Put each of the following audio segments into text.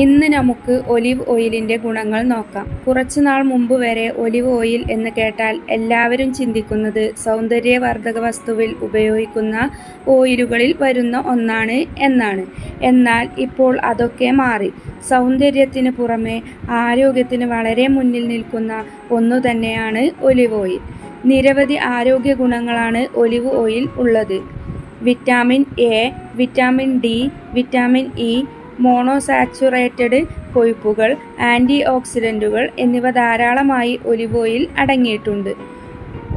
ഇന്ന് നമുക്ക് ഒലിവ് ഓയിലിൻ്റെ ഗുണങ്ങൾ നോക്കാം. കുറച്ചുനാൾ മുമ്പ് വരെ ഒലിവ് ഓയിൽ എന്ന് കേട്ടാൽ എല്ലാവരും ചിന്തിക്കുന്നത് സൗന്ദര്യവർദ്ധക വസ്തുവിൽ ഉപയോഗിക്കുന്ന ഓയിലുകളിൽ വരുന്ന ഒന്നാണ് എന്നാണ്. എന്നാൽ ഇപ്പോൾ അതൊക്കെ മാറി. സൗന്ദര്യത്തിന് പുറമെ ആരോഗ്യത്തിന് വളരെ മുന്നിൽ നിൽക്കുന്ന ഒന്നു തന്നെയാണ് ഒലിവ് ഓയിൽ. നിരവധി ആരോഗ്യ ഗുണങ്ങളാണ് ഒലിവ് ഓയിൽ ഉള്ളത്. Vitamin A, vitamin D, vitamin E, monounsaturated കൊഴുപ്പുകൾ, ആൻറ്റി ഓക്സിഡൻറ്റുകൾ എന്നിവ ധാരാളമായി ഒലിവ് ഓയിൽ അടങ്ങിയിട്ടുണ്ട്.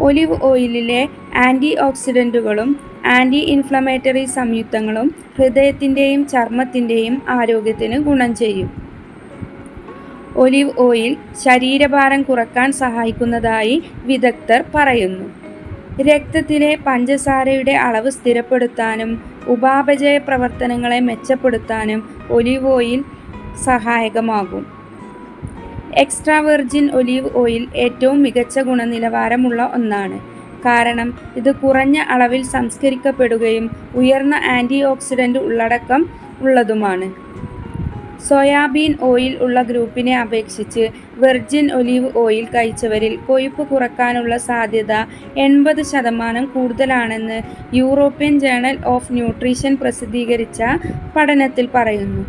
ഒലിവ് ഓയിലിലെ ആൻറ്റി ഓക്സിഡൻറ്റുകളും ആൻറ്റി ഇൻഫ്ലമേറ്ററി സംയുക്തങ്ങളും ഹൃദയത്തിൻ്റെയും ചർമ്മത്തിൻ്റെയും ആരോഗ്യത്തിന് ഗുണം ചെയ്യും. ഒലിവ് ഓയിൽ ശരീരഭാരം കുറക്കാൻ സഹായിക്കുന്നതായി വിദഗ്ധർ പറയുന്നു. രക്തത്തിലെ പഞ്ചസാരയുടെ അളവ് സ്ഥിരപ്പെടുത്താനും ഉപാപചയ പ്രവർത്തനങ്ങളെ മെച്ചപ്പെടുത്താനും ഒലിവ് ഓയിൽ സഹായകമാകും. എക്സ്ട്രാ വെർജിൻ ഒലിവ് ഓയിൽ ഏറ്റവും മികച്ച ഗുണനിലവാരമുള്ള ഒന്നാണ്. കാരണം ഇത് കുറഞ്ഞ അളവിൽ സംസ്കരിക്കപ്പെടുകയും ഉയർന്ന ആൻറ്റി ഓക്സിഡൻ്റ് ഉള്ളടക്കം ഉള്ളതുമാണ്. സോയാബീൻ ഓയിൽ ഉള്ള ഗ്രൂപ്പിനെ അപേക്ഷിച്ച് വെർജിൻ ഒലിവ് ഓയിൽ കഴിച്ചവരിൽ കൊഴുപ്പ് കുറക്കാനുള്ള സാധ്യത 80% കൂടുതലാണെന്ന് യൂറോപ്യൻ ജേണൽ ഓഫ് ന്യൂട്രീഷൻ പ്രസിദ്ധീകരിച്ച പഠനത്തിൽ പറയുന്നു.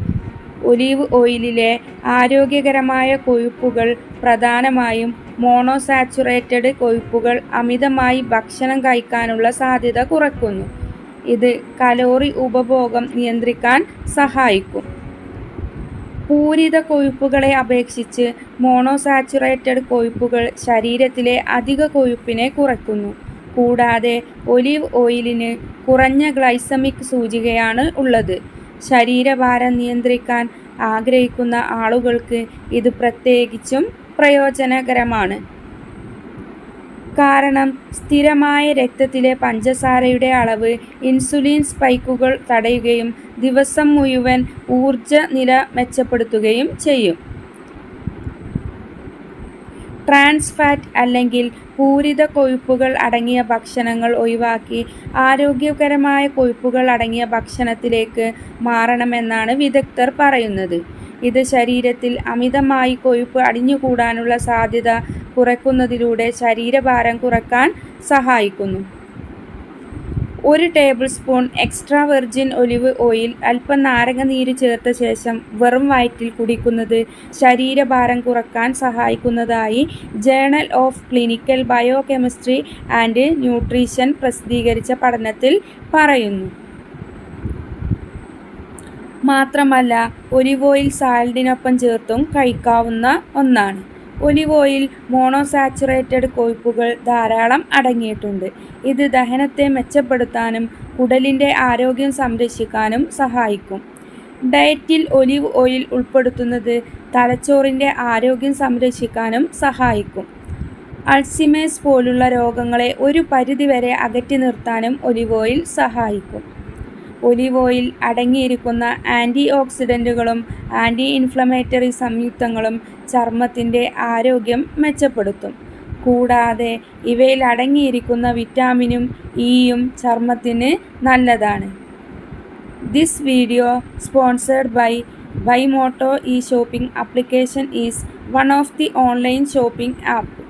ഒലിവ് ഓയിലിലെ ആരോഗ്യകരമായ കൊഴുപ്പുകൾ പ്രധാനമായും മോണോസാച്ചുറേറ്റഡ് കൊഴുപ്പുകൾ അമിതമായി ഭക്ഷണം കഴിക്കാനുള്ള സാധ്യത കുറയ്ക്കുന്നു. ഇത് കലോറി ഉപഭോഗം നിയന്ത്രിക്കാൻ സഹായിക്കും. പൂരിത കൊഴുപ്പുകളെ അപേക്ഷിച്ച് മോണോസാച്ചുറേറ്റഡ് കൊഴുപ്പുകൾ ശരീരത്തിലെ അധിക കൊഴുപ്പിനെ കുറയ്ക്കുന്നു. കൂടാതെ ഒലിവ് ഓയിലിന് കുറഞ്ഞ ഗ്ലൈസമിക് സൂചികയാണ് ഉള്ളത്. ശരീരഭാരം നിയന്ത്രിക്കാൻ ആഗ്രഹിക്കുന്ന ആളുകൾക്ക് ഇത് പ്രത്യേകിച്ചും പ്രയോജനകരമാണ്. കാരണം സ്ഥിരമായ രക്തത്തിലെ പഞ്ചസാരയുടെ അളവ് ഇൻസുലിൻ സ്പൈക്കുകൾ തടയുകയും ദിവസം മുഴുവൻ ഊർജ്ജ നില മെച്ചപ്പെടുത്തുകയും ചെയ്യും. ട്രാൻസ് ഫാറ്റ് അല്ലെങ്കിൽ പൂരിത കൊഴുപ്പുകൾ അടങ്ങിയ ഭക്ഷണങ്ങൾ ഒഴിവാക്കി ആരോഗ്യകരമായ കൊഴുപ്പുകൾ അടങ്ങിയ ഭക്ഷണത്തിലേക്ക് മാറണമെന്നാണ് വിദഗ്ധർ പറയുന്നത്. ഇത് ശരീരത്തിൽ അമിതമായി കൊഴുപ്പ് അടിഞ്ഞുകൂടാനുള്ള സാധ്യത കുറയ്ക്കുന്നതിലൂടെ ശരീരഭാരം കുറയ്ക്കാൻ സഹായിക്കുന്നു. 1 tablespoon extra virgin olive oil അല്പം നാരങ്ങനീര് ചേർത്ത ശേഷം വെറും വയറ്റിൽ കുടിക്കുന്നത് ശരീരഭാരം കുറയ്ക്കാൻ സഹായിക്കുന്നതായി journal of clinical biochemistry and nutrition പ്രസിദ്ധീകരിച്ച പഠനത്തിൽ പറയുന്നു. മാത്രമല്ല ഒലിവ് ഓയിൽ സാലഡിനൊപ്പം ചേർത്തും കഴിക്കാവുന്ന ഒന്നാണ്. ഒലിവ് ഓയിൽ മോണോസാച്ചുറേറ്റഡ് കൊഴുപ്പുകൾ ധാരാളം അടങ്ങിയിട്ടുണ്ട്. ഇത് ദഹനത്തെ മെച്ചപ്പെടുത്താനും കുടലിൻ്റെ ആരോഗ്യം സംരക്ഷിക്കാനും സഹായിക്കും. ഡയറ്റിൽ ഒലിവ് ഓയിൽ ഉൾപ്പെടുത്തുന്നത് തലച്ചോറിൻ്റെ ആരോഗ്യം സംരക്ഷിക്കാനും സഹായിക്കും. അൾസിമേഴ്സ് പോലുള്ള രോഗങ്ങളെ ഒരു പരിധിവരെ അകറ്റി നിർത്താനും ഒലിവ് ഓയിൽ സഹായിക്കും. ഒലിവ് ഓയിൽ അടങ്ങിയിരിക്കുന്ന ആൻറ്റി ഓക്സിഡൻറ്റുകളും ആൻറ്റി ഇൻഫ്ലമേറ്ററി സംയുക്തങ്ങളും ചർമ്മത്തിൻ്റെ ആരോഗ്യം മെച്ചപ്പെടുത്തും. കൂടാതെ ഇവയിൽ അടങ്ങിയിരിക്കുന്ന വിറ്റാമിനും ഇയും ചർമ്മത്തിന് നല്ലതാണ്. ദിസ് വീഡിയോ സ്പോൺസേഡ് ബൈ ബൈമോട്ടോ. ഈ shopping application is one of the online shopping app.